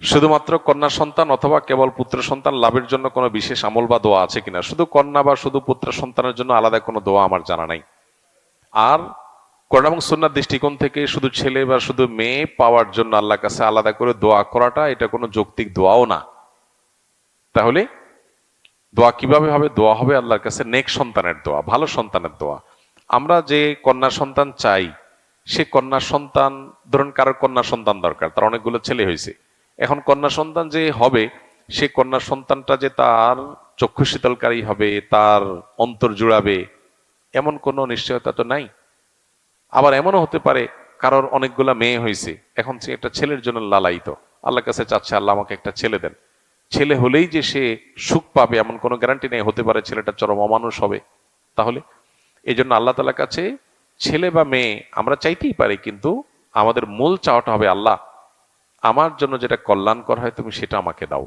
শুধুমাত্র কন্যা সন্তান অথবা কেবল পুত্র সন্তান লাভের জন্য কোনো বিশেষ আমল বা দোয়া আছে কিনা? শুধু কন্যা বা শুধু পুত্র সন্তানের জন্য আলাদা কোনো দোয়া আমার জানা নাই। আর কোরআন এবং সুন্নাহর দৃষ্টিকোণ থেকে শুধু ছেলে বা শুধু মেয়ে পাওয়ার জন্য আল্লাহর কাছে আলাদা করে দোয়া করাটা এটা কোনো যৌক্তিক দোয়াও না। তাহলে দোয়া কিভাবে হবে? দোয়া হবে আল্লাহর কাছে নেক সন্তানের দোয়া, ভালো সন্তানের দোয়া। আমরা যে কন্যা সন্তান চাই, সে কন্যা সন্তান, ধরুন কারোর কন্যা সন্তান দরকার, তার অনেকগুলো ছেলে হয়েছে, এখন কন্যা সন্তান যে হবে, সে কন্যা সন্তানটা যে তার চক্ষু শীতলকারী হবে, তার অন্তর জুড়াবে, এমন কোনো নিশ্চয়তা তো নাই। আবার এমনও হতে পারে কারোর অনেকগুলা মেয়ে হয়েছে, এখন সে একটা ছেলের জন্য লালায়িত, আল্লাহর কাছে চাচ্ছে আল্লাহ আমাকে একটা ছেলে দেন। ছেলে হলেই যে সে সুখ পাবে এমন কোনো গ্যারান্টি নেই, হতে পারে ছেলেটা চরম অমানুষ হবে। তাহলে এই জন্য আল্লাহ তাআলার কাছে ছেলে বা মেয়ে আমরা চাইতেই পারি, কিন্তু আমাদের মূল চাওয়াটা হবে আল্লাহ আমার জন্য যেটা কল্যাণকর হয় তুমি সেটা আমাকে দাও।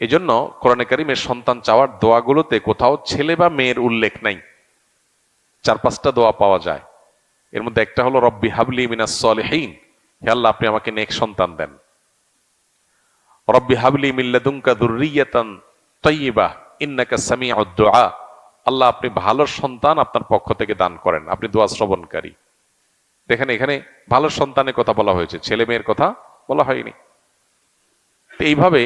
এই জন্য কোরআনে কারিমের সন্তান চাওয়ার দোয়াগুলোতে কোথাও ছেলে বা মেয়ের উল্লেখ নাই। 4-5টা দোয়া পাওয়া যায়। এর মধ্যে একটা হলো রব্বি হাবলি মিনাস সলিহিন, হে আল্লাহ আপনি আমাকে নেক সন্তান দেন। রব্বি হাবলি মিন লাদুনকা যুররিয়াতান তাইয়্যিবাহ ইন্নাকা সামিউদ দুআ, আল্লাহ আপনি ভালো সন্তান আপনার পক্ষ থেকে দান করেন, আপনি দোয়া শ্রবণকারী। দেখেন এখানে ভালো সন্তানের কথা বলা হয়েছে, ছেলে মেয়ের কথা বলা হয়নি। এইভাবে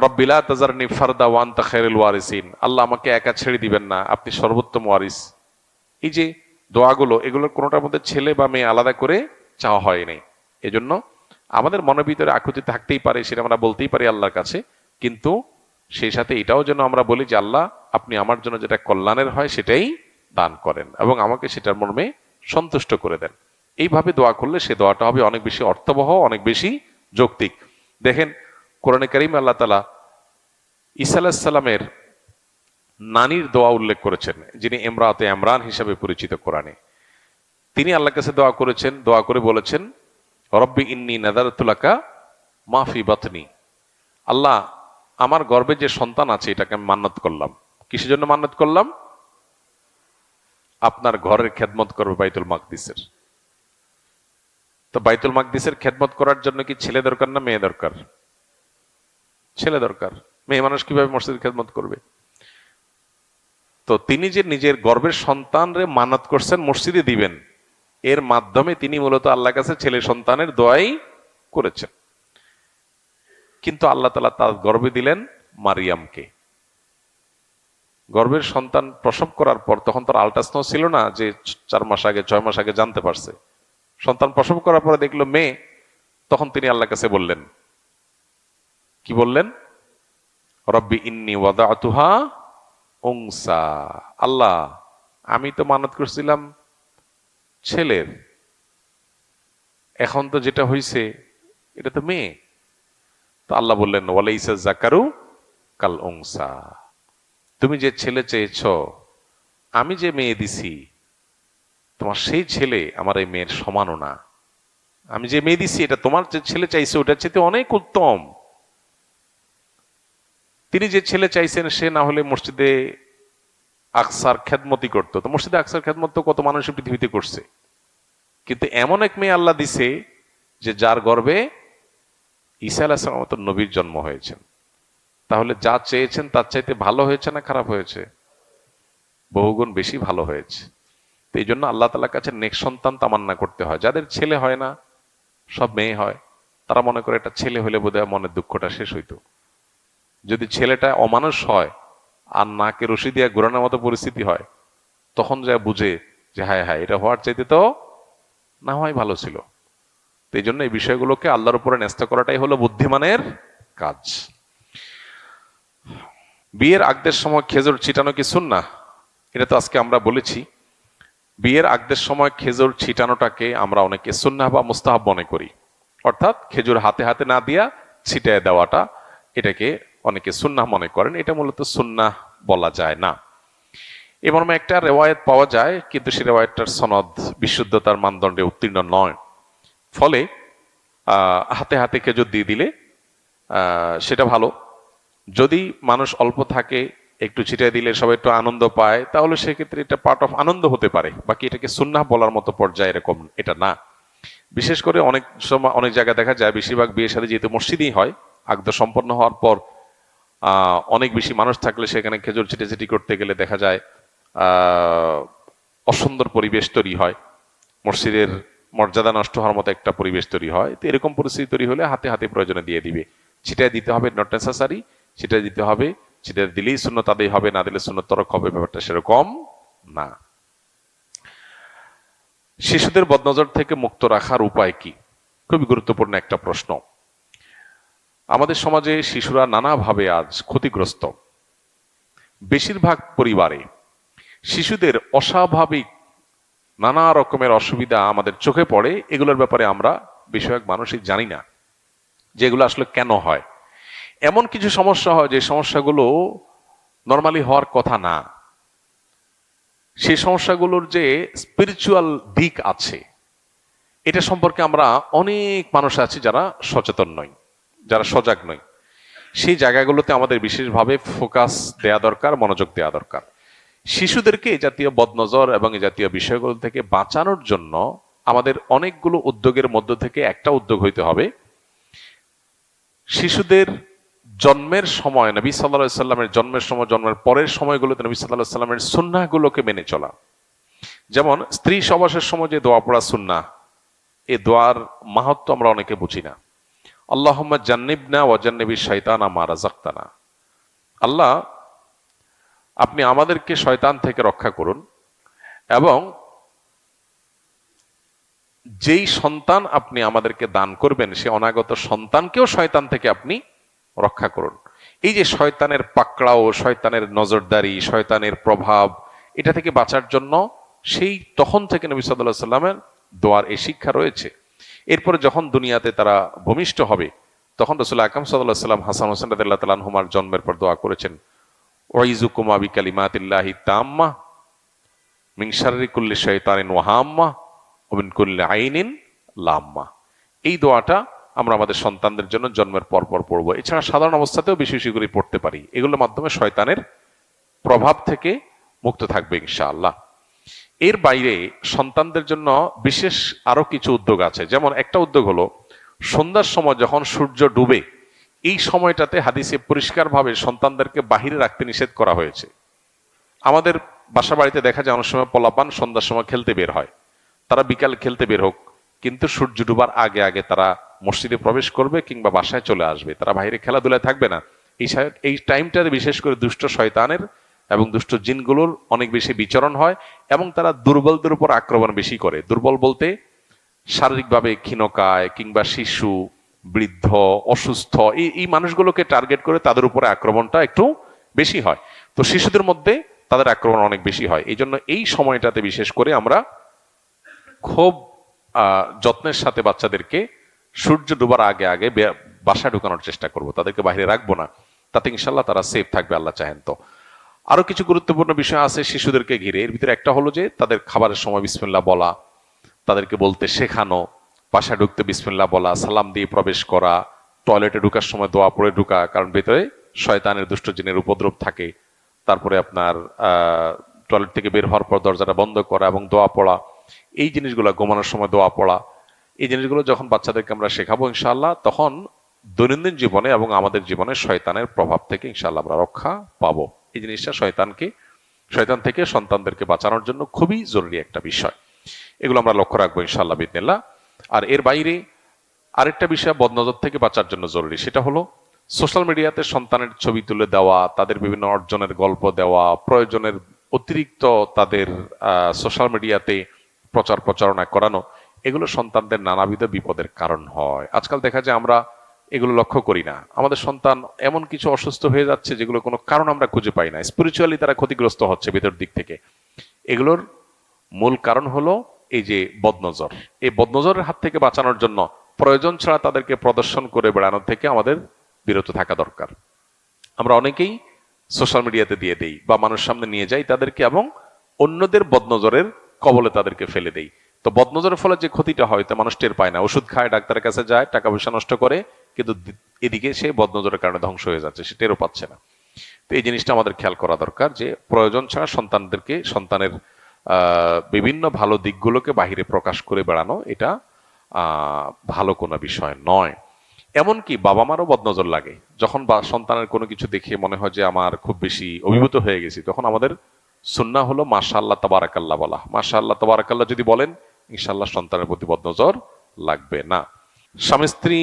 রব্বি লা তাযারনি ফারদা ওয়া আনতা খায়রুল ওয়ারিসিন, আল্লাহ আমাকে একা ছেড়ে দিবেন না, আপনি সর্বোত্তম ওয়ারিস। এই যে দোয়াগুলো, এগুলোর কোনোটার মধ্যে ছেলে বা মেয়ে আলাদা করে চাওয়া হয়নি। এজন্য আমাদের মনের ভিতরে আকুতি থাকতেই পারে, সেটা আমরা বলতেই পারি আল্লাহর কাছে, কিন্তু সেই সাথে এটাও যেন আমরা বলি যে আল্লাহ আপনি আমার জন্য যেটা কল্যাণের হয় সেটাই দান করেন এবং আমাকে সেটার মর্মে সন্তুষ্ট করে দেন। এইভাবে দোয়া করলে সে দোয়াটা হবে অনেক বেশি অর্থবহ, অনেক বেশি যৌক্তিক। দেখেন কোরআনে কারিমে আল্লাহ তাআলা ঈসা আলাইহিস সালামের নানির দোয়া উল্লেখ করেছেন, যিনি ইমরাতে ইমরান হিসেবে পরিচিত কোরআনে। তিনি আল্লাহর কাছে দোয়া করেছেন, দোয়া করে বলেছেন রব্বি ইন্নী নাযারতু লাকা মা ফি বাতনি, আল্লাহ আমার গর্ভে যে সন্তান আছে এটাকে আমি মান্নত করলাম। কিসের জন্য মান্নত করলাম? আপনার ঘরের খেদমত করবে বাইতুল মাকদিসের। তো বাইতুল মাকদিসের খেদমত করার জন্য কি ছেলে দরকার না মেয়ে দরকার? ছেলে দরকার। মেয়ে মানুষ কিভাবে মসজিদের খেদমত করবে? তো তিনি যে নিজের গর্ভের সন্তানরে মানত করছেন মসজিদে দিবেন, এর মাধ্যমে তিনি মূলত আল্লাহর কাছে ছেলে সন্তানের দোয়াই করেছেন। কিন্তু আল্লাহ তাআলা তার গর্ভে দিলেন মারিয়ামকে। গর্ভের সন্তান প্রসব করার পর তখন তার আল্ট্রাসাউন্ড ছিল না যে 4 মাস আগে 6 মাস আগে জানতে পারছে। সন্তান প্রসব করার পরে দেখলো মেয়ে, তখন তিনি আল্লাহর কাছে বললেন, কি বললেন? রব্বি ইন্নী ওয়াদাতুহা উনসা, আল্লাহ আমি তো মানত করছিলাম ছেলের, এখন তো যেটা হয়েছে এটা তো মেয়ে। তো আল্লাহ বললেন ওয়ালাইসা যাকারু কাল উনসা, তুমি যে ছেলে চেয়েছ, আমি যে মেয়ে দিছি তোমার সেই ছেলে আমার এই মেয়ের সমানও না। আমি যে মেয়ে দিছি এটা তোমার যে ছেলে চাইছে ওটার চেয়ে অনেক উত্তম। তিনি যে ছেলে চাইছেন সে না হলে মসজিদে আকসার খেদমতি করতো, তো মসজিদে আকসার খেদমত তো কত মানুষ পৃথিবীতে করছে, কিন্তু এমন এক মেয়ে আল্লাহ দিছে যে যার গর্ভে ঈসা আলাইহিস সালাম মতো নবীর জন্ম হয়েছেন। তাহলে যা চেয়েছেন তার চাইতে ভালো হয়েছে না খারাপ হয়েছে? বহুগুণ বেশি ভালো হয়েছে। তো এই জন্য আল্লাহ তাআলার কাছে নেক সন্তান তামান্না করতে হয়। যাদের ছেলে হয় না, সব মেয়ে হয়, তারা মনে করে এটা ছেলে হলে বোধহয় মনের দুঃখটা শেষ হইতো। যদি ছেলেটা অমানুষ হয় আর নাকে রশি দিয়ে ঘোরানোর মতো পরিস্থিতি হয়, তখন যা বুঝে যে হায় হায় এটা হওয়ার চাইতে তো না হয় ভালো ছিল। তো এই জন্য এই বিষয়গুলোকে আল্লাহর উপরে ন্যস্ত করাটাই হলো বুদ্ধিমানের কাজ। বিয়ের আগদের সময় খেজুর ছিটানো কি সুন্নাহ? এটা তো আজকে আমরা বলেছি। বিয়ের আগদের সময় খেজুর ছিটানোটাকে আমরা অনেকে সুন্নাহ বা মুস্তাহাব মনে করি, অর্থাৎ খেজুর হাতে হাতে না দিয়া ছিটায় দেওয়াটা, এটাকে অনেকে সুন্নাহ মনে করেন। এটা মূলত সুন্নাহ বলা যায় না। এ মর্মে একটা রেওয়ায়েত পাওয়া যায়, কিন্তু সে রেওয়ায়েতটার সনদ বিশুদ্ধতার মানদণ্ডে উত্তীর্ণ নয়। ফলে হাতে হাতে খেজুর দিয়ে দিলে সেটা ভালো। যদি মানুষ অল্প থাকে, একটু ছিটিয়ে দিলে সবাই একটু আনন্দ পায়, তাহলে সেক্ষেত্রে এটা পার্ট অফ আনন্দ হতে পারে, বাকি এটাকে সুন্নাহ বলার মতো পর্যায়ে এরকম এটা না। বিশেষ করে অনেক সময় অনেক জায়গায় দেখা যায় বেশিরভাগ বিয়ে শাদী যেহেতু মসজিদেই হয়, আগদ সম্পন্ন হওয়ার পর অনেক বেশি মানুষ থাকলে সেখানে খেজুর ছিটাছিটি করতে গেলে দেখা যায় অসুন্দর পরিবেশ তৈরি হয়, মসজিদের মর্যাদা নষ্ট হওয়ার মতো একটা পরিবেশ তৈরি হয়। তো এরকম পরিস্থিতি তৈরি হলে হাতে হাতে প্রয়োজনে দিয়ে দিবে। ছিটাই দিতে হবে নট নেসেসারি, ছিটাই দিতে হবে, ছিটাই দিলেই সুন্নত আদায় হবে, না দিলে সুন্নত তরক হবে, ব্যাপারটা সেরকম না। শিশুদের বদনজর থেকে মুক্ত রাখার উপায় কি? খুবই গুরুত্বপূর্ণ একটা প্রশ্ন। আমাদের সমাজে শিশুরা নানাভাবে আজ ক্ষতিগ্রস্ত। বেশিরভাগ পরিবারে শিশুদের অস্বাভাবিক নানা রকমের অসুবিধা আমাদের চোখে পড়ে, এগুলোর ব্যাপারে আমরা বেশিরভাগ মানুষই জানি না যে এগুলো আসলে কেন হয়। এমন কিছু সমস্যা হয় যে সমস্যাগুলো নর্মালি হওয়ার কথা না। সেই সমস্যাগুলোর যে স্পিরিচুয়াল দিক আছে এটা সম্পর্কে আমরা অনেক মানুষ আছি যারা সচেতন নই, যারা সজাগ নই। সেই জায়গাগুলোতে আমাদের বিশেষভাবে ফোকাস দেয়া দরকার, মনোযোগ দেওয়া দরকার। শিশুদেরকে এই জাতীয় বদনজর এবং এই জাতীয় বিষয়গুলো থেকে বাঁচানোর জন্য আমাদের অনেকগুলো উদ্যোগের মধ্য থেকে একটা উদ্যোগ হইতে হবে, শিশুদের জন্মের সময় নবী সাল্লাল্লাহু আলাইহি সাল্লামের জন্মের সময়, জন্মের পরের সময়গুলোতে নবী সাল্লাল্লাহু আলাইহি সাল্লামের সুন্নাহগুলোকে মেনে চলা। যেমন স্ত্রী সবাসের সময় যে দোয়া পড়া সুন্নাহ, এই দোয়ার মাহাত্ম্য আমরা অনেকে বুঝি না। আল্লাহুম্মা জান্নিবনা ওয়া জান্নিবিশ শাইতানা মা রাযাকতানা। আল্লাহ, আপনি আমাদেরকে শয়তান থেকে রক্ষা করুন এবং যেই সন্তান আপনি আমাদেরকে দান করবেন সে অনাগত সন্তানকেও শয়তান থেকে আপনি রক্ষা করুন। এই যে শয়তানের পাকড়াও, শয়তানের নজরদারি, শয়তানের প্রভাব, এটা থেকে বাঁচার জন্য সেই তখন থেকে নবী সাল্লাল্লাহু আলাইহি সাল্লামের দোয়ার এই শিক্ষা রয়েছে। এরপরে যখন দুনিয়াতে তারা ভূমিষ্ঠ হবে তখন রাসূল আকরাম সাল্লাল্লাহু আলাইহি সাল্লাম হাসান হোসেন রাদিয়াল্লাহু তাআলা আনহুমার জন্মের পর দোয়া করেছেন, ওয়াইজুকুমা বিকালিমাতিল্লাহি তাম্মা মিন শাররি কুল্লি শাইতানিন ওয়া হাম্মা ওয়া মিন কুল্লি আইনিন লাম্মা। এই দোয়াটা আমরা আমাদের সন্তানদের জন্য জন্মের পর পর পড়বো। এছাড়া সাধারণ অবস্থাতেও বেশি বেশি করে পড়তে পারি। এগুলোর মাধ্যমে শয়তানের প্রভাব থেকে মুক্ত থাকবে ইনশাআল্লাহ। এর বাইরে সন্তানদের জন্য বিশেষ আরো কিছু উদ্যোগ আছে। যেমন একটা উদ্যোগ হলো সন্ধ্যার সময় যখন সূর্য ডুবে, এই সময়টাতে হাদিসে পরিষ্কারভাবে সন্তানদেরকে বাহিরে রাখতে নিষেধ করা হয়েছে। আমাদের বাসা বাড়িতে দেখা যায় অনেক সময় পোলাপান সন্ধ্যার সময় খেলতে বের হয়, তারা বিকাল খেলতে বের হোক, কিন্তু সূর্য ডুবার আগে আগে তারা মসজিদে প্রবেশ করবে কিংবা বাসায় চলে আসবে, তারা বাইরে খেলাধুলায় থাকবে না। এই টাইমটাতে বিশেষ করে দুষ্ট শয়তানের এবং দুষ্ট জিনগুলোর অনেক বেশি বিচরণ হয় এবং তারা দুর্বলদের উপর আক্রমণ বেশি করে। দুর্বল বলতে শারীরিকভাবে ক্ষীণকায় কিংবা শিশু, বৃদ্ধ, অসুস্থ, এই মানুষগুলোকে টার্গেট করে তাদের উপরে আক্রমণটা একটু বেশি হয়। তো শিশুদের মধ্যে তাদের আক্রমণ অনেক বেশি হয়। এই জন্য এই সময়টাতে বিশেষ করে আমরা খুব যত্নের সাথে বাচ্চাদেরকে সূর্য ডুবার আগে আগে বাসায় ঢুকানোর চেষ্টা করব, তাদেরকে বাইরে রাখবো না। তাতে ইনশাল্লাহ তারা সেফ থাকবে, আল্লাহ চাহেন তো। আরো কিছু গুরুত্বপূর্ণ বিষয় আছে শিশুদেরকে ঘিরে। এর ভিতরে একটা হলো যে তাদের খাবারের সময় বিসমিল্লাহ বলা, তাদেরকে বলতে শেখানো, বাসায় ঢুকতে বিসমিল্লাহ বলা, সালাম দিয়ে প্রবেশ করা, টয়লেটে ঢুকার সময় দোয়া পড়ে ঢুকা, কারণ ভেতরে শয়তানের দুষ্ট জিনের উপদ্রব থাকে। তারপরে আপনার টয়লেট থেকে বের হওয়ার পর দরজাটা বন্ধ করা এবং দোয়া পড়া, এই জিনিসগুলো, ঘুমানোর সময় দোয়া পড়া, এই জিনিসগুলো যখন বাচ্চাদেরকে আমরা শেখাবো ইনশাআল্লাহ, তখন দৈনন্দিন জীবনে এবং আমাদের জীবনে শয়তানের প্রভাব থেকে ইনশাআল্লাহ আমরা রক্ষা পাবো। এই জিনিসটা শয়তান থেকে সন্তানদেরকে বাঁচানোর জন্য খুবই জরুরি একটা বিষয়। এগুলো আমরা লক্ষ্য রাখবো ইনশাআল্লাহ বিদিনিল্লাহ। আর এর বাইরে আরেকটা বিষয় বদনজর থেকে বাঁচার জন্য জরুরি, সেটা হলো সোশ্যাল মিডিয়াতে সন্তানের ছবি তুলে দেওয়া, তাদের বিভিন্ন অর্জনের গল্প দেওয়া, প্রয়োজনের অতিরিক্ত তাদের সোশ্যাল মিডিয়াতে প্রচারণা করানো, এগুলো সন্তানদের নানাবিধ বিপদের কারণ হয়। আজকাল দেখা যায় আমরা এগুলো লক্ষ্য করি না। আমাদের সন্তান এমন কিছু অসুস্থ হয়ে যাচ্ছে যেগুলো কোনো কারণ আমরা খুঁজে পাই না, স্পিরিচুয়ালি তারা ক্ষতিগ্রস্ত হচ্ছে ভিতর দিক থেকে। এগুলোর মূল কারণ হলো এই যে বদনজর। এই বদনজরের হাত থেকে বাঁচানোর জন্য প্রয়োজন ছাড়া তাদেরকে প্রদর্শন করে বেড়ানোর থেকে আমাদের বিরত থাকা দরকার। আমরা অনেকেই সোশ্যাল মিডিয়াতে দিয়ে দেই বা মানুষ সামনে নিয়ে যাই তাদেরকে এবং অন্যদের বদনজরের কবলে তাদেরকে ফেলে দেই। তো বদনজরের ফলে যে ক্ষতিটা হয় তা মানুষ টের পায় না। ওষুধ খায়, ডাক্তারের কাছে যায়, টাকা পয়সা নষ্ট করে, কিন্তু এদিকে সে বদনজরের কারণে ধ্বংস হয়ে যাচ্ছে, সে টেরও পাচ্ছে না। তো এই জিনিসটা আমাদের খেয়াল করা দরকার যে প্রয়োজন ছাড়া সন্তানের বিভিন্ন ভালো দিকগুলোকে বাহিরে প্রকাশ করে বেড়ানো, এটা ভালো কোনো বিষয় নয়। এমনকি বাবা মারও বদনজর লাগে যখন সন্তানের কোনো কিছু দেখে মনে হয় যে আমার খুব বেশি অভিভূত হয়ে গেছি, তখন আমাদের সুন্নাহ হলো মাশাআল্লাহ তাবারাকাল্লাহ বলা। মাশাআল্লাহ তাবারাকাল্লাহ যদি বলেন, ইনশাআল্লাহ সন্তানের প্রতি বদনজর লাগবে না। স্বামী স্ত্রী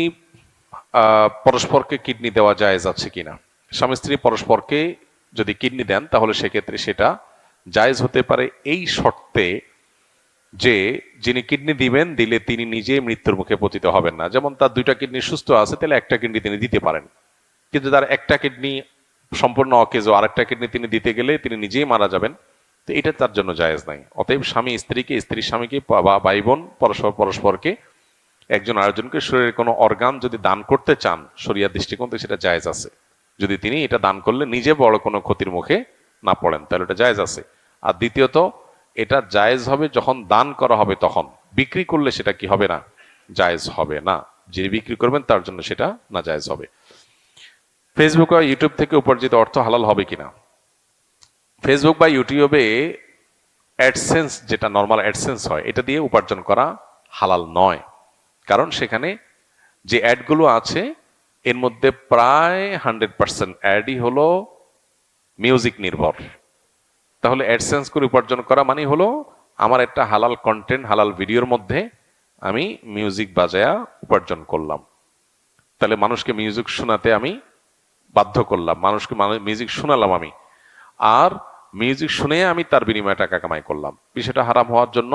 পরস্পরকে কিডনি দেওয়া জায়েজ আছে কিনা? স্বামী স্ত্রী পরস্পরকে যদি কিডনি দেন তাহলে সেক্ষেত্রে সেটা জায়েজ হতে পারে এই শর্তে যে যিনি কিডনি দিবেন, দিলে তিনি নিজে মৃত্যুর মুখে পতিত হবেন না। যেমন তার দুইটা কিডনি সুস্থ আছে, তাহলে একটা কিডনি তিনি দিতে পারেন, কিন্তু তার একটা কিডনি সম্পূর্ণ অকেজো, আরেকটা কিডনি তিনি দিতে গেলে তিনি নিজেই মারা যাবেন, তো এটা তার জন্য জায়েজ নাই। অতএব স্বামী স্ত্রীকে, স্ত্রী স্বামীকে বা ভাই বোন পরস্পরকে, একজন আরেকজনকে শরীরের কোনো অর্গান যদি দান করতে চান, শরিয়া দৃষ্টিকোণ থেকে সেটা জায়েজ আছে। যদি তিনি এটা দান করলে নিজে বড় কোনো ক্ষতির মুখে না পড়েন, তাহলে এটা জায়েজ আছে। আর দ্বিতীয়ত, এটা জায়েজ হবে যখন দান করা হবে, তখন বিক্রি করলে সেটা কি হবে না, জায়েজ হবে না। যিনি বিক্রি করবেন তার জন্য সেটা না জায়েজ হবে। ফেসবুক বা ইউটিউব থেকে উপার্জিত অর্থ হালাল হবে কিনা? ফেসবুক বা ইউটিউবে অ্যাডসেন্স, যেটা নর্মাল অ্যাডসেন্স হয়, এটা দিয়ে উপার্জন করা হালাল নয়। কারণ সেখানে যে অ্যাডগুলো আছে এর মধ্যে প্রায় 100% অ্যাডই হলো মিউজিক নির্ভর। তাহলে অ্যাডসেন্স করে উপার্জন করা মানে হলো আমার একটা হালাল কন্টেন্ট, হালাল ভিডিওর মধ্যে আমি মিউজিক বাজায়া উপার্জন করলাম। তাহলে মানুষকে মিউজিক শোনাতে আমি বাধ্য করলাম, মানুষকে মিউজিক শোনালাম আমি, আর মিউজিক শুনে আমি তার বিনিময়ে টাকা কামাই করলাম। বিষয়টা হারাম হওয়ার জন্য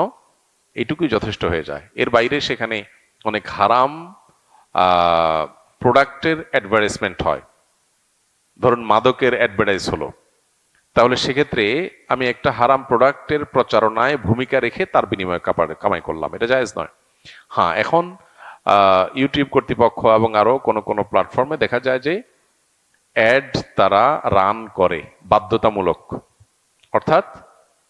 এইটুকুই যথেষ্ট হয়ে যায়। এর বাইরে সেখানে অনেক হারাম প্রোডাক্টের অ্যাডভার্টাইজমেন্ট হয়। ধরুন মাদকের অ্যাডভার্টাইজ হলো, তাহলে সেক্ষেত্রে আমি একটা হারাম প্রোডাক্টের প্রচারণায় ভূমিকা রেখে তার বিনিময়ে কামাই করলাম, এটা জায়েজ নয়। হ্যাঁ, এখন ইউটিউব কর্তৃপক্ষ এবং আরো কোনো কোনো প্ল্যাটফর্মে দেখা যায় যে অ্যাড তারা রান করে বাধ্যতামূলক, অর্থাৎ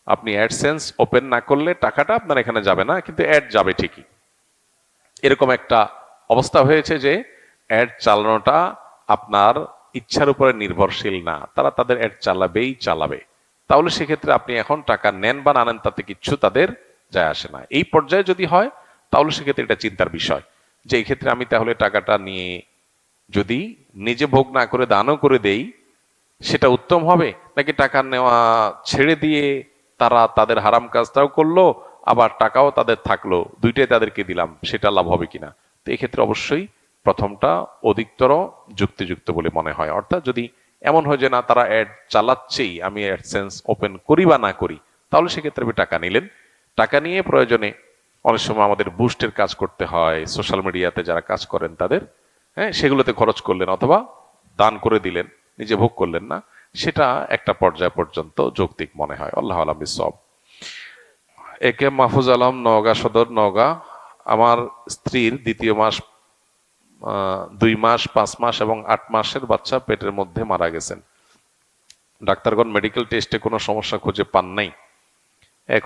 আপনি অ্যাডসেন্স ওপেন না করলে টাকাটা আপনার এখানে যাবে না, কিন্তু অ্যাড যাবে ঠিকই। এরকম একটা অবস্থা হয়েছে যে অ্যাড চালানোটা আপনার ইচ্ছার উপরে নির্ভরশীল না, তারা তাদের অ্যাড চালাবে। তাহলে সেক্ষেত্রে আপনি এখন টাকা নেন বা না নেন তাতে কিচ্ছু তাদের যায় আসে না। এই পর্যায়ে যদি হয় তাহলে সেক্ষেত্রে এটা চিন্তার বিষয় যে এই ক্ষেত্রে আমি তাহলে টাকাটা নিয়ে যদি নিজে ভোগ না করে দানও করে দেই, সেটা উত্তম হবে, নাকি টাকা নেওয়া ছেড়ে দিয়ে তারা তাদের হারাম কাজটাও করলো, আবার টাকাও তাদের থাকলো, দুইটাই তাদেরকে দিলাম, সেটা লাভ হবে কিনা? তো এক্ষেত্রে অবশ্যই প্রথমটা অধিকতর যুক্তিযুক্ত বলে মনে হয়। অর্থাৎ যদি এমন হয় যে না, তারা অ্যাড চালাচ্ছেই, আমি অ্যাডসেন্স ওপেন করি বা না করি, তাহলে সেক্ষেত্রে আপনি টাকা নিলেন। টাকা নিয়ে প্রয়োজনে অনেক সময় আমাদের বুস্টের কাজ করতে হয়, সোশ্যাল মিডিয়াতে যারা কাজ করেন তাদের, হ্যাঁ, সেগুলোতে খরচ করলেন অথবা দান করে দিলেন, নিজে ভোগ করলেন না, সেটা একটা পর্যায় পর্যন্ত যৌক্তিক মনে হয়। আল্লাহ আলাম বিসওয়াব। একে মাহফুজ আলম, নওগাঁ সদর, নওগাঁ। আমার স্ত্রীর দ্বিতীয় মাস 2 মাস, 5 মাস এবং 8 মাসের বাচ্চা পেটের মধ্যে মারা গেছেন। ডাক্তারগণ মেডিকেল টেস্টে কোনো সমস্যা খুঁজে পান নাই। এক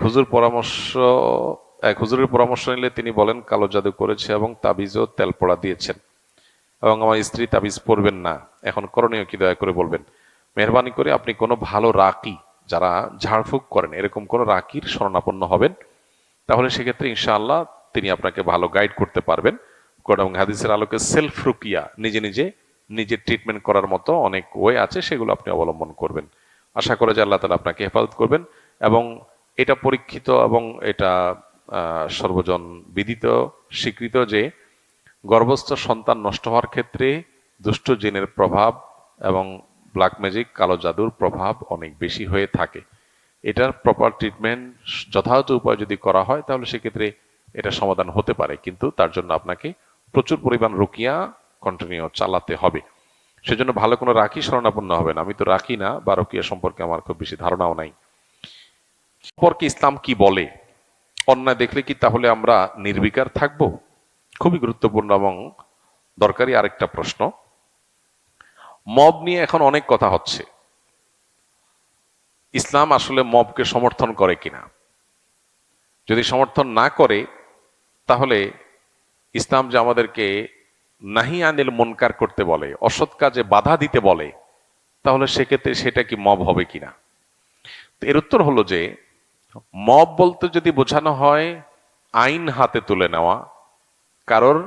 হুজুরের পরামর্শ নিলে তিনি বলেন কালো জাদু করেছে এবং তাবিজও তেল পড়া দিয়েছেন, এবং আমার স্ত্রী তাবিজ পড়বেন না। এখন করণীয় কি, দয়া করে বলবেন। মেহরবানি করে আপনি কোনো ভালো রাকি, যারা ঝাড়ফুঁক করেন, এরকম কোনো রাকির শরণাপন্ন হবেন, তাহলে সেক্ষেত্রে ইনশাআল্লাহ তিনি আপনাকে ভালো গাইড করতে পারবেন। কোরআন এবং হাদিসের আলোকে সেলফ রুকিয়া, নিজে ট্রিটমেন্ট করার মতো অনেক ওয়ে আছে, সেগুলো আপনি অবলম্বন করবেন। আশা করে যে আল্লাহ তাআলা আপনাকে হেফাজত করবেন। এবং এটা পরীক্ষিত এবং এটা সর্বজন বিদিত, স্বীকৃত যে গর্ভস্থ সন্তান নষ্ট হওয়ার ক্ষেত্রে দুষ্ট জিনের প্রভাব এবং ব্ল্যাক ম্যাজিক, কালো জাদুর প্রভাব অনেক বেশি হয়ে থাকে। এটার প্রপার ট্রিটমেন্ট যথাযথ উপায় যদি করা হয় তাহলে সেক্ষেত্রে এটা সমাধান হতে পারে, কিন্তু তার জন্য আপনাকে প্রচুর পরিমাণ রুকিয়া কন্টিনিউ চালাতে হবে। সেজন্য ভালো কোনো রাখি শরণাপন্ন হবেন। আমি তো রাখি না বা রুকিয়া সম্পর্কে আমার খুব বেশি ধারণাও নাই। সম্পর্কে ইসলাম কি বলে? অন্যায় দেখলে কি তাহলে আমরা নির্বিকার থাকব? খুবই গুরুত্বপূর্ণ এবং দরকারি আরেকটা প্রশ্ন। মব নিয়ে এখন অনেক কথা হচ্ছে, ইসলাম আসলে মবকে সমর্থন করে কিনা। যদি সমর্থন না করে তাহলে ইসলাম যে আমাদেরকে নাহি আনিল মুনকার করতে বলে, অসৎ কাজে বাধা দিতে বলে, তাহলে সেক্ষেত্রে সেটা কি মব হবে কিনা? এর উত্তর হলো যে মব বলতে যদি বোঝানো হয় আইন হাতে তুলে নেওয়া, কারোর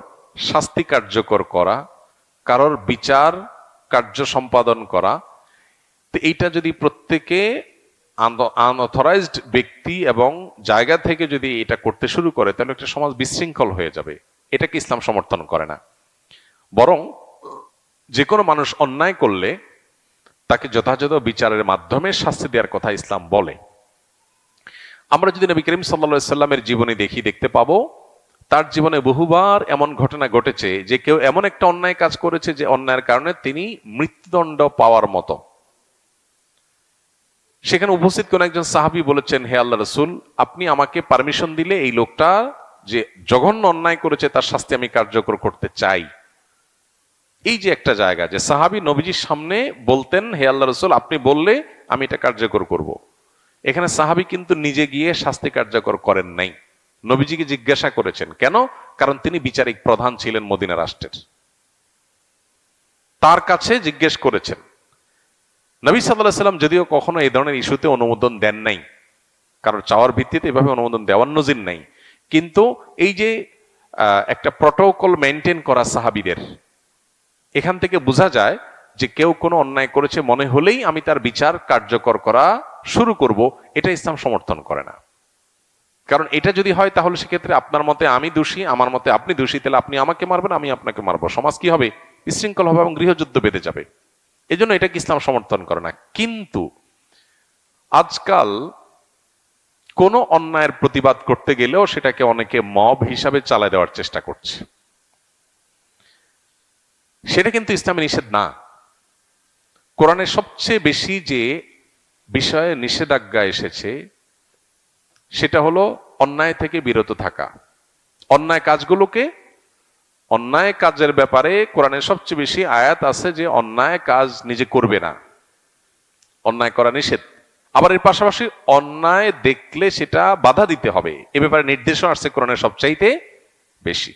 শাস্তি কার্যকর করা, কারোর বিচার কার্য সম্পাদন করা, তো এইটা যদি প্রত্যেকে আনঅথরাইজড ব্যক্তি এবং জায়গা থেকে যদি এটা করতে শুরু করে, তাহলে একটা সমাজ বিশৃঙ্খল হয়ে যাবে। এটাকে ইসলাম সমর্থন করে না। বরং যে কোনো মানুষ অন্যায় করলে তাকে যথাযথ বিচারের মাধ্যমে শাস্তি দেওয়ার কথা ইসলাম বলে। আমরা যদি নবী করিম সাল্লাল্লাহু আলাইহি সাল্লামের জীবনী দেখতে পাবো তার জীবনে বহুবার এমন ঘটনা ঘটেছে যে কেউ এমন একটা অন্যায় কাজ করেছে যে অন্যায়ের কারণে তিনি মৃত্যুদণ্ড পাওয়ার মতো। সেখানে উপস্থিত কোন একজন সাহাবী বলেছেন, হে আল্লাহ রাসূল, আপনি আমাকে পারমিশন দিলে এই লোকটা যে জঘন্য অন্যায় করেছে তার শাস্তি আমি কার্যকর করতে চাই। এই যে একটা জায়গা যে সাহাবী নবীজির সামনে বলতেন, হে আল্লাহ রাসূল, আপনি বললে আমি এটা কার্যকর করব। এখানে সাহাবী কিন্তু নিজে গিয়ে শাস্তি কার্যকর করেন নাই, নবীজিকে জিজ্ঞাসা করেছেন। কেন? কারণ তিনি বিচারিক প্রধান ছিলেন মদিনা রাষ্ট্রের, তার কাছে জিজ্ঞেস করেছেন। নবী সাল্লাল্লাহু আলাইহি সাল্লাম যদিও কখনো এই ধরনের ইস্যুতে অনুমোদন দেন নাই, কারণ চাওয়ার ভিত্তিতে এভাবে অনুমোদন দেওয়ার নজির নাই, কিন্তু এই যে একটা প্রটোকল মেনটেন করা সাহাবীদের, এখান থেকে বোঝা যায় যে কেউ কোনো অন্যায় করেছে মনে হলেই আমি তার বিচার কার্যকর করা শুরু করব, এটা ইসলাম সমর্থন করে না। কারণ এটা যদি হয় তাহলে সেক্ষেত্রে আপনার মতে আমি দোষী, আমার মতে আপনি দোষী, তাহলে আপনি আমাকে মারবেন, আমি আপনাকে মারবো, সমাজ কি হবে? বিশৃঙ্খল হবে এবং গৃহযুদ্ধ বেঁধে যাবে। এজন্য এটাকে ইসলাম সমর্থন করে না। কিন্তু আজকাল কোন অন্যায়ের প্রতিবাদ করতে গেলেও সেটাকে অনেকে মব হিসাবে চালায় দেওয়ার চেষ্টা করছে। সেটা কিন্তু ইসলামে নিষেধ না। কোরআনের সবচেয়ে বেশি যে বিষয়ে নিষেধাজ্ঞা এসেছে সেটা হলো অন্যায় থেকে বিরত থাকা। অন্যায় কাজের ব্যাপারে কোরআনের সবচেয়ে বেশি আয়াত আছে যে অন্যায় কাজ নিজে করবে না, অন্যায় করা নিষেধ। আবার এর পাশাপাশি অন্যায় দেখলে সেটা বাধা দিতে হবে, এ ব্যাপারে নির্দেশনা আসছে কোরআনের সবচাইতে বেশি।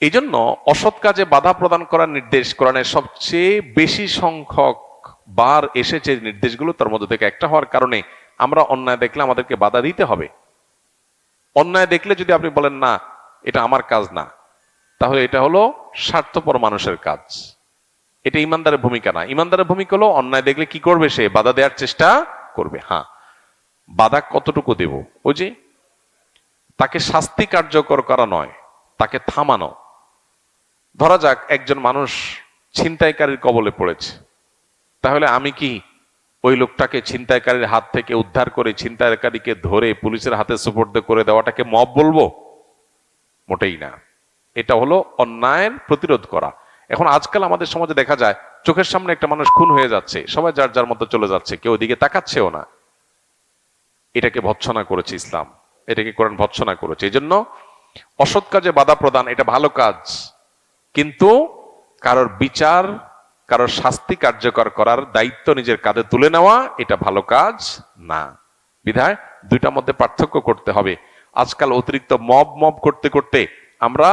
এই জন্য অসৎ কাজে বাধা প্রদান করার নির্দেশ কোরআনের সবচেয়ে বেশি সংখ্যক বার এসেছে। নির্দেশগুলো তার মধ্যে থেকে একটা হওয়ার কারণে আমরা অন্যায় দেখলে আমাদেরকে বাধা দিতে হবে। অন্যায় দেখলে যদি আপনি বলেন না এটা আমার কাজ না, তাহলে এটা হলো স্বার্থপর মানুষের কাজ, এটা ইমানদারের ভূমিকা না। ইমানদারের ভূমিকা হলো অন্যায় দেখলে কি করবে? সে বাধা দেওয়ার চেষ্টা করবে। হ্যাঁ, বাধা কতটুকু দেব? ওই যে তাকে শাস্তি কার্যকর করা নয়, তাকে থামানো। ধরা যাক একজন মানুষ ছিনতাইকারীর কবলে পড়েছে, তাহলে আমি কি ওই লোকটাকে ছিনতাইকারীর হাত থেকে উদ্ধার করে ছিনতাইকারীকে ধরে পুলিশের হাতে সুপর্দ করে দেওয়াটাকে মব বলবো? মোটেই না। এটা হলো অন্যায়ের প্রতিরোধ করা। এখন আজকাল আমাদের সমাজে দেখা যায় চোখের সামনে একটা মানুষ খুন হয়ে যাচ্ছে, সবাই যার যার মতো চলে যাচ্ছে, কেউ ওদিকে তাকাচ্ছেও না। এটাকে ভৎসনা করেছে ইসলাম, এটাকে কোরআন ভৎসনা করেছে। এই জন্য অসৎ কাজে বাধা প্রদান এটা ভালো কাজ, কিন্তু কারোর বিচার, কারোর শাস্তি কার্যকর করার দায়িত্ব নিজের কাঁধে তুলে নেওয়া এটা ভালো কাজ না। বিধায় দুইটার মধ্যে পার্থক্য করতে হবে। আজকাল অতিরিক্ত মব করতে করতে আমরা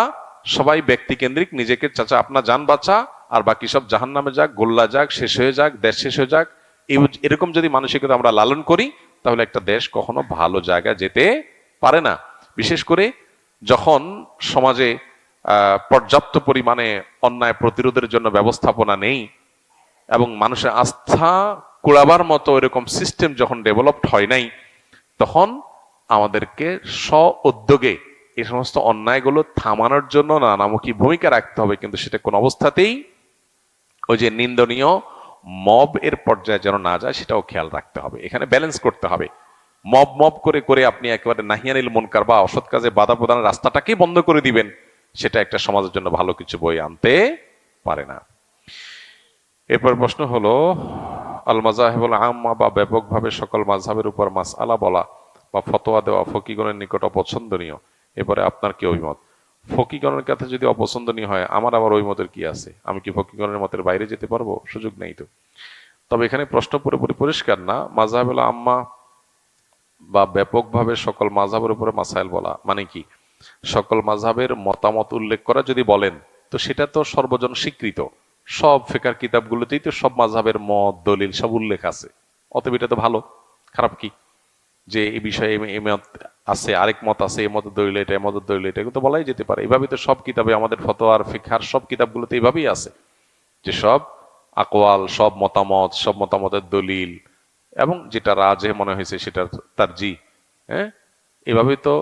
সবাই ব্যক্তি কেন্দ্রিক, নিজেকে চাচা আপনার যান বাঁচা আর বাকি সব জাহান্নামে যাক, গোল্লা যাক, শেষ হয়ে যাক, দেশ শেষ হয়ে যাক, এরকম যদি মানসিকতা আমরা লালন করি তাহলে একটা দেশ কখনো ভালো জায়গা যেতে পারে না। বিশেষ করে যখন সমাজে পর্যাপ্ত পরিমাণে অন্যায় প্রতিরোধের জন্য ব্যবস্থাপনা নেই এবং মানুষের আস্থা কুড়াবার মতো এরকম সিস্টেম যখন ডেভেলপড হয় নাই, তখন আমাদেরকে স্ব উদ্যোগে এই সমস্ত অন্যায়গুলো থামানোর জন্য নানামুখী ভূমিকা রাখতে হবে। কিন্তু সেটা কোন অবস্থাতেই ওই যে নিন্দনীয় মব এর পর্যায়ে যেন না যায় সেটাও খেয়াল রাখতে হবে। এখানে ব্যালেন্স করতে হবে। মব করে করে আপনি একেবারে নাহিয়ানিল মুনকার বা অসৎ কাজে বাধা প্রদানের রাস্তাটাকেই বন্ধ করে দিবেন, সেটা একটা সমাজের জন্য ভালো কিছু বই আনতে পারে না। এরপর প্রশ্ন হলো, আল মাযাহিবুল আম্মা বা ব্যাপকভাবে সকল মাযহাবের উপর মাসআলা বলা বা ফতোয়া দেওয়া ফকিগণের নিকট অপছন্দনীয়। এবারে আপনার কি অভিমত? ফকিগণের কাছে যদি অপছন্দনীয় হয়, আমার আবার ওই মতের কি আছে? আমি কি ফকিগণের মতের বাইরে যেতে পারবো? সুযোগ নেই তো। তবে এখানে প্রশ্ন পুরোপুরি পরিষ্কার না। মাযহাবুল আম্মা বা ব্যাপকভাবে সকল মাযহাবের উপরে মাসাইল বলা মানে কি? সকল মাযহাবের মতামত উল্লেখ করা যদি বলেন তো সেটা তো সর্বজন স্বীকৃত, সব ফিকহ কিতাবগুলোতেই তো সব মাযহাবের মত দলিল সব উল্লেখ আছে। অতএব এটা তো ভালো, খারাপ কি? যে এই বিষয়ে এই মত আছে, আরেক মত আছে, এই মত দলিল এটা, এই মত দলিল এটা, এগুলো তো বলাই যেতে পারে। এভাবেই তো সব কিতাবে, আমাদের ফতোয়ার ফিকহার সব কিতাবগুলোতে এভাবেই আছে যে সব আকওয়াল, সব মতামত, সব মতামতের দলিল এবং যেটা রাজে মনে হয়েছে সেটা তারজি, হ্যাঁ, এভাবেই তো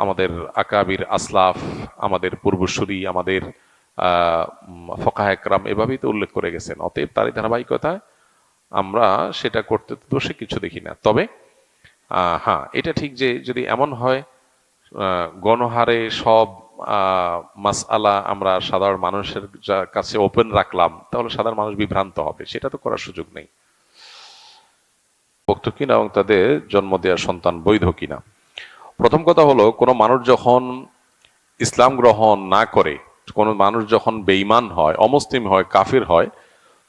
আমাদের আকাবির আসলাফ, আমাদের পূর্বসূরি, আমাদের ফকাহ একরাম এভাবেই তো উল্লেখ করে গেছেন। অতএব তারই ধারাবাহিকতায় আমরা সেটা করতে তো দোষে কিছু দেখি না। তবে হ্যাঁ, এটা ঠিক যে যদি এমন হয় গণহারে সব মাসআলা আমরা সাধারণ মানুষের কাছে ওপেন রাখলাম, তাহলে সাধারণ মানুষ বিভ্রান্ত হবে, সেটা তো করার সুযোগ নেই। ভক্ত কিনা এবং তাদের জন্ম দেওয়ার সন্তান বৈধ কিনা। প্রথম কথা হলো, কোনো মানুষ যখন ইসলাম গ্রহণ না করে, কোনো মানুষ যখন বেঈমান হয়, অমুসলিম হয়, কাফির হয়,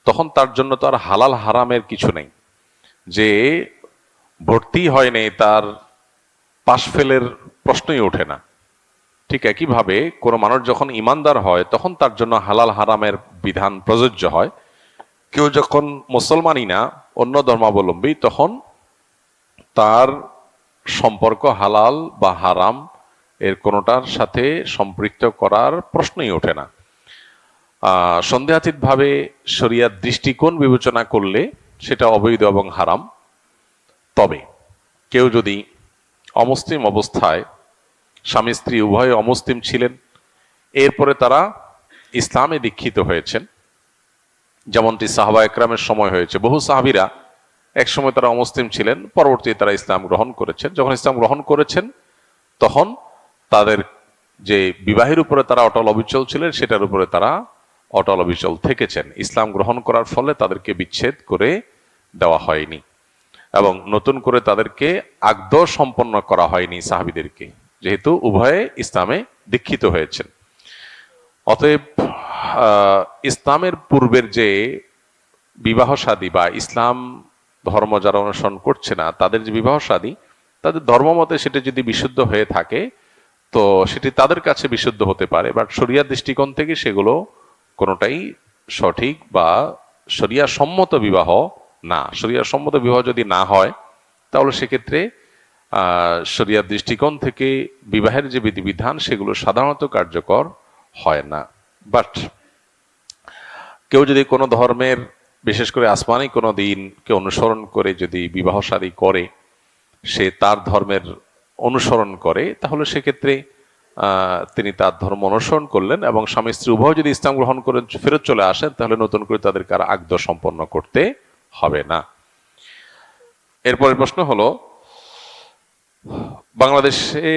তখন তার জন্য তো আর হালাল হারামের কিছু নেই। যে ভর্তি হয়নি তার পাশ ফেলের প্রশ্নই ওঠে না। ঠিক একইভাবে কোনো মানুষ যখন ইমানদার হয় তখন তার জন্য হালাল হারামের বিধান প্রযোজ্য হয়। কেউ যখন মুসলমানই না, অন্য ধর্মাবলম্বী, তখন তার সম্পর্ক হালাল বা হারাম এর কোনোটার সাথে সম্পৃক্ত করার প্রশ্নই ওঠে না। সন্দেহাতীতভাবে শরিয়ার দৃষ্টিকোণ বিবেচনা করলে সেটা অবৈধ এবং হারাম। তবে কেউ যদি অমুসলিম অবস্থায়, স্বামী স্ত্রী উভয়ে অমুসলিম ছিলেন, এরপরে তারা ইসলামে দীক্ষিত হয়েছেন, যেমনটি সাহাবা একরামের সময় হয়েছে। বহু সাহাবীরা এক সময় তারা অমুসলিম ছিলেন, পরবর্তীতে তারা ইসলাম গ্রহণ করেছেন। যখন ইসলাম গ্রহণ করেছেন তখন তাদের যে বিবাহের উপরে তারা অটল অবিচল ছিলেন, সেটার উপরে তারা অটল অবিচল থেকেছেন। ইসলাম গ্রহণ করার ফলে তাদেরকে বিচ্ছেদ করে দেওয়া হয়নি এবং নতুন করে তাদেরকে আকদ সম্পন্ন করা হয়নি সাহাবীদেরকে, যেহেতু উভয়ে ইসলামে দীক্ষিত হয়েছেন। অতএব ইসলামের পূর্বের যে বিবাহ শাদী বা ইসলাম ধর্ম যারা অনুসরণ করছে না তাদের যে বিবাহ শাদী, তাদের ধর্মমতে সেটা যদি বিশুদ্ধ হয়ে থাকে তো সেটি তাদের কাছে বিশুদ্ধ হতে পারে, বাট শরিয়ার দৃষ্টিকোণ থেকে সেগুলো কোনোটাই সঠিক বা শরিয়া সম্মত বিবাহ না। শরিয়া সম্মত বিবাহ যদি না হয় তাহলে সেক্ষেত্রে শরিয়ার দৃষ্টিকোণ থেকে বিবাহের যে বিধিবিধান সেগুলো সাধারণত কার্যকর হয় না। বাট কেউ যদি কোনো ধর্মের, বিশেষ করে আসমানি কোনো দিনকে অনুসরণ করে যদি বিবাহ শাদী করে, সে তার ধর্মের অনুসরণ করে, তাহলে সেক্ষেত্রে তিনি তার ধর্ম অনুসরণ করলেন এবং স্বামী স্ত্রী উভয় যদি ইসলাম গ্রহণ করে ফেরত চলে আসেন তাহলে নতুন করে তাদেরকে আর আকদ সম্পন্ন করতে হবে না। এরপরের প্রশ্ন হলো, বাংলাদেশে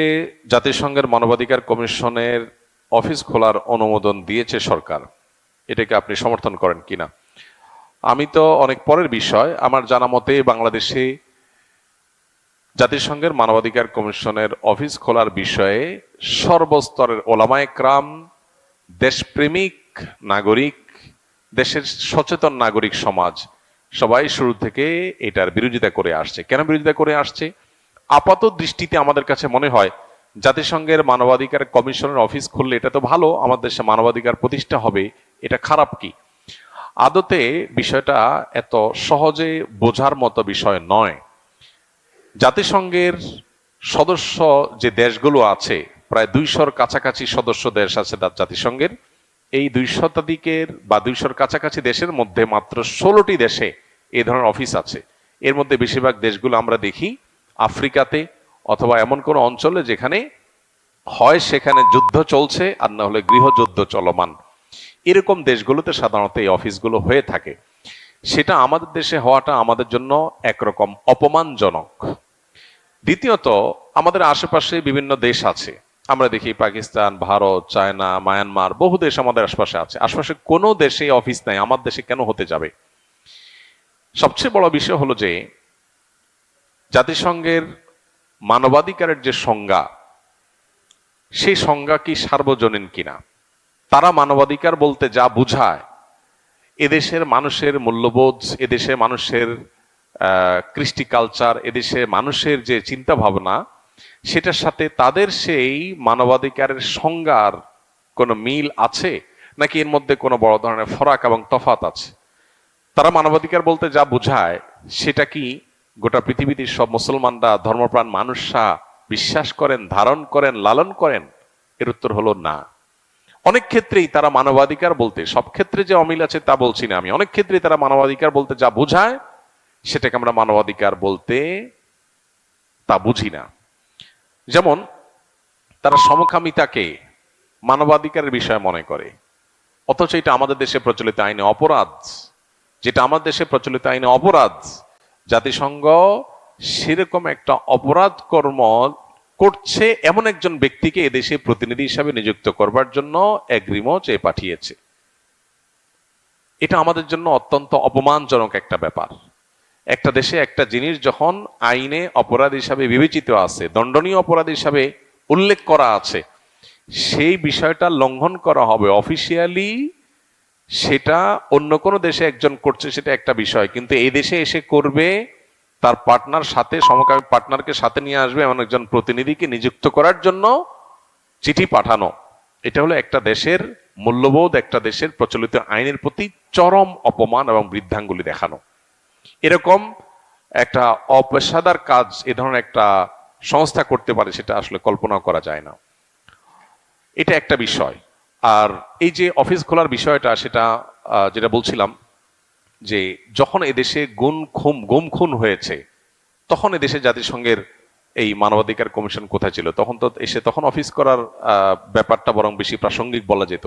জাতিসংঘের মানবাধিকার কমিশনের অফিস খোলার অনুমোদন দিয়েছে সরকার, এটাকে আপনি সমর্থন করেন কিনা? আমি তো অনেক পরের বিষয়, আমার জানা মতে বাংলাদেশে জাতিসংঘের মানবাধিকার কমিশনের অফিস খোলার বিষয়ে সর্বস্তরের ওলামা একরাম, দেশপ্রেমিক নাগরিক, দেশের সচেতন নাগরিক সমাজ সবাই শুরু থেকে এটার বিরোধিতা করে আসছে। কেন বিরোধিতা করে আসছে? আপাত দৃষ্টিতে আমাদের কাছে মনে হয় জাতিসংঘের মানবাধিকার কমিশনের অফিস খুললে এটা তো ভালো, আমাদের দেশে মানবাধিকার প্রতিষ্ঠা হবে, এটা খারাপ কি? আদতে বিষয়টা এত সহজে বোঝার মতো বিষয় নয়। জাতিসংঘের সদস্য যে দেশগুলো আছে, প্রায় 200-র কাছাকাছি সদস্য দেশ আছে জাতিসংঘের। এই 200 বা 200-র কাছাকাছি দেশের মধ্যে মাত্র 16টি দেশে এই ধরনের অফিস আছে। এর মধ্যে বেশিরভাগ দেশগুলো আমরা দেখি আফ্রিকাতে অথবা এমন কোনো অঞ্চলে যেখানে হয় সেখানে যুদ্ধ চলছে আর না হলে গৃহযুদ্ধ চলমান। এরকম দেশগুলোতে সাধারণত এই অফিসগুলো হয়ে থাকে। সেটা আমাদের দেশে হওয়াটা আমাদের জন্য একরকম অপমানজনক। দ্বিতীয়ত, আমাদের আশেপাশে বিভিন্ন দেশ আছে, আমরা দেখি পাকিস্তান, ভারত, চায়না, মায়ানমার, বহু দেশ আমাদের আশপাশে আছে। আশপাশে কোনো দেশে অফিস নাই, আমার দেশে কেন হতে যাবে? সবচেয়ে বড় বিষয় হলো যে জাতিসংঘের মানবাধিকারের যে সংজ্ঞা, সেই সংজ্ঞা কি সার্বজনীন কিনা? তারা মানবাধিকার বলতে যা বুঝায়, এদেশের মানুষের মূল্যবোধ, এদেশের মানুষের কৃষ্টি কালচার, এদেশে মানুষের যে চিন্তা ভাবনা, সেটার সাথে তাদের সেই মানবাধিকারের সংজ্ঞার কোনো মিল আছে নাকি এর মধ্যে কোনো বড় ধরনের ফরাক এবং তফাত আছে? তারা মানবাধিকার বলতে যা বুঝায় সেটা কি গোটা পৃথিবীতে সব মুসলমানরা, ধর্মপ্রাণ মানুষরা বিশ্বাস করেন, ধারণ করেন, লালন করেন? এর উত্তর হলো না। অনেক ক্ষেত্রেই তারা মানবাধিকার বলতে, সব ক্ষেত্রে যে অমিল আছে তা বলছি না আমি, অনেক ক্ষেত্রেই তারা মানবাধিকার বলতে যা বোঝায় সেটাকে আমরা মানবাধিকার বলতে তা বুঝি না। যেমন তারা সমকামিতাকে মানবাধিকারের বিষয় মনে করে, অথচ এটা আমাদের দেশে প্রচলিত আইনে অপরাধ। যেটা আমাদের দেশে প্রচলিত আইনে অপরাধ, জাতিসংঘ সেরকম একটা অপরাধ কর্ম করছে এমন একজন ব্যক্তিকে এদেশে প্রতিনিধি হিসাবে নিযুক্ত করবার জন্য এগ্রিমো চেয়ে পাঠিয়েছে। এটা আমাদের জন্য অত্যন্ত অপমানজনক একটা ব্যাপার। একটা দেশে একটা জিনিস যখন আইনে অপরাধ হিসাবে বিবেচিত আছে, দণ্ডনীয় অপরাধ হিসাবে উল্লেখ করা আছে, সেই বিষয়টা লঙ্ঘন করা হবে অফিসিয়ালি। সেটা অন্য কোনো দেশে একজন করছে সেটা একটা বিষয়, কিন্তু এই দেশে এসে করবে, তার পার্টনার সাথে, সমকামী পার্টনারকে সাথে নিয়ে আসবে এমন একজন প্রতিনিধিকে নিযুক্ত করার জন্য চিঠি পাঠানো, এটা হলো একটা দেশের মূল্যবোধ, একটা দেশের প্রচলিত আইনের প্রতি চরম অপমান এবং বৃদ্ধাঙ্গুলি দেখানো। এরকম একটা অপেশাদার কাজ এ ধরনের একটা সংস্থা করতে পারে সেটা আসলে কল্পনা করা যায় না। এটা একটা বিষয়। আর এই যে অফিস খোলার বিষয়টা, সেটা যেটা বলছিলাম যে যখন এদেশে গুম খুন হয়েছে তখন এদেশে জাতিসংঘের এই মানবাধিকার কমিশন কোথায় ছিল? তখন অফিস করার ব্যাপারটা বরং বেশি প্রাসঙ্গিক বলা যেত।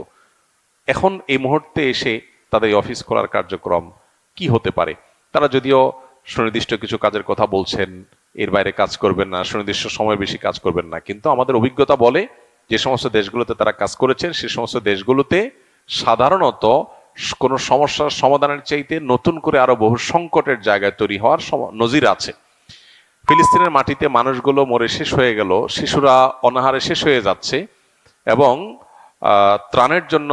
এখন এই মুহূর্তে এসে তাদের এই অফিস খোলার কার্যক্রম কি হতে পারে? তারা যদিও সুনির্দিষ্ট কিছু কাজের কথা বলছেন, এর বাইরে কাজ করবেন না, সুনির্দিষ্ট সময় বেশি কাজ করবেন না, কিন্তু আমাদের অভিজ্ঞতা বলে যে সমস্ত দেশগুলোতে তারা কাজ করেছেন সে সমস্ত দেশগুলোতে সাধারণত কোনো সমস্যার সমাধানের চাইতে নতুন করে আরো বহু সংকটের জায়গায় তৈরি হওয়ার নজির আছে। ফিলিস্তিনের মাটিতে মানুষগুলো মরে শেষ হয়ে গেল, শিশুরা অনাহারে শেষ হয়ে যাচ্ছে, এবং ত্রাণের জন্য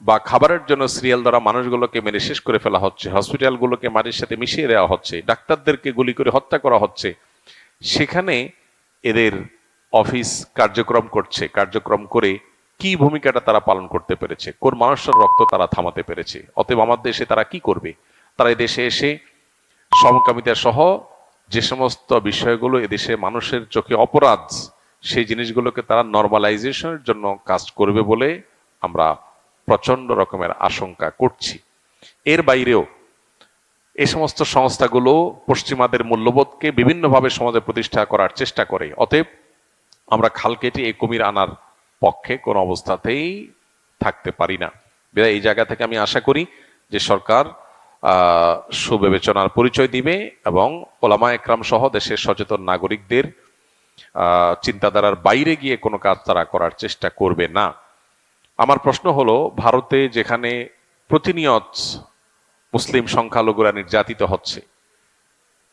বা খাবারের জন্য সিরিয়াল দ্বারা মানুষগুলোকে মেরে শেষ করে ফেলা হচ্ছে, হসপিটালগুলোকে মাটির সাথে মিশিয়ে দেওয়া হচ্ছে, ডাক্তারদেরকে গুলি করে হত্যা করা হচ্ছে। সেখানে এদের অফিস কার্যক্রম করছে, কার্যক্রম করে কি ভূমিকাটা তারা পালন করতে পেরেছে, কোন মানুষের রক্ত তারা থামাতে পেরেছে? অতএব আমার দেশে তারা কি করবে? তারা এদেশে এসে সমকামিতা সহ যে সমস্ত বিষয়গুলো এদেশে মানুষের চোখে অপরাধ, সেই জিনিসগুলোকে তারা নর্মালাইজেশনের জন্য কাজ করবে বলে আমরা প্রচন্ড রকমের আশঙ্কা করছি। এর বাইরেও এই সমস্ত সংস্থাগুলো পশ্চিমাদের মূল্যবোধকে বিভিন্নভাবে সমাজে প্রতিষ্ঠা করার চেষ্টা করে। অতএব আমরা খাল কেটে এই কুমির আনার পক্ষে কোনো অবস্থাতেই থাকতে পারি না। এই জায়গা থেকে আমি আশা করি যে সরকার সুবিবেচনার পরিচয় দিবে এবং ওলামা একরাম সহ দেশের সচেতন নাগরিকদের চিন্তাধারার বাইরে গিয়ে কোনো কাজ তারা করার চেষ্টা করবে না। আমার প্রশ্ন হলো, ভারতে যেখানে প্রতিনিয়ত মুসলিম সংখ্যালঘুরা নির্যাতিত হচ্ছে,